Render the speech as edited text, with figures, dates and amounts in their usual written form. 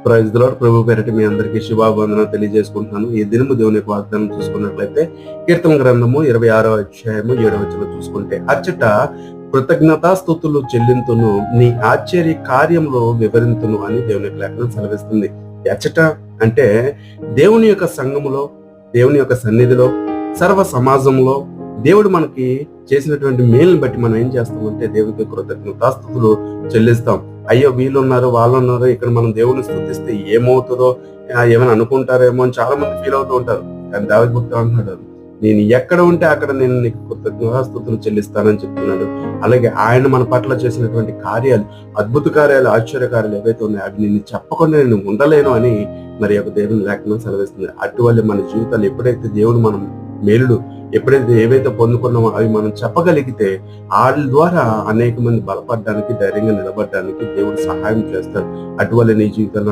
Praise the lord. ప్రభు పేరిట మీ అందరికీ శుభావందనాలు తెలియజేసుకుంటున్నాను. ఈ దినము దేవుని యొక్క వాగ్దానం చూసుకున్నట్లయితే కీర్తన గ్రంథము 26వ అధ్యాయము 7వ వచనం చూసుకుంటే, అచ్చట కృతజ్ఞతాస్తుతులు చెల్లింతును, నీ ఆశ్చర్య కార్యములు వివరింతును అని దేవుని యొక్క లేఖనం సెలవిస్తుంది. అచ్చట అంటే దేవుని యొక్క సంఘములో, దేవుని యొక్క సన్నిధిలో, సర్వ సమాజంలో దేవుడు మనకి చేసినటువంటి మేలుని బట్టి మనం ఏం చేస్తామంటే దేవునికి కృతజ్ఞతాస్తుతులు చెల్లిస్తాం. అయ్యో వీళ్ళున్నారు, వాళ్ళున్నారు, ఇక్కడ మనం దేవుని స్తుతిస్తే ఏమవుతుందో, ఏమైనా అనుకుంటారేమో అని చాలా మంది ఫీల్ అవుతూ ఉంటారు. కానీ దావీదు భక్తుడు అంటున్నాడు, నేను ఎక్కడ ఉంటే అక్కడ నేను నీకు కృతజ్ఞతాస్తుతులు చెల్లిస్తానని చెప్తున్నాడు. అలాగే ఆయన మన పట్ల చేసినటువంటి కార్యాలు, అద్భుత కార్యాలు, ఆశ్చర్య కార్యాలు ఏవైతే ఉన్నాయో అవి నేను చెప్పకుండా నేను ఉండలేను అని మరి యొక్క దేవుని లేఖనం సెలవిస్తుంది. అటువల్ల మన జీవితాలు ఎప్పుడైతే దేవుడు మనం మేలుడు ఎప్పుడైతే ఏవైతే పొందుకున్నామో అవి మనం చెప్పగలిగితే వాళ్ళ ద్వారా అనేక మంది బలపడడానికి, ధైర్యంగా నిలబడడానికి దేవుడు సహాయం చేస్తాడు. అటువల్ల నీ జీవితంలో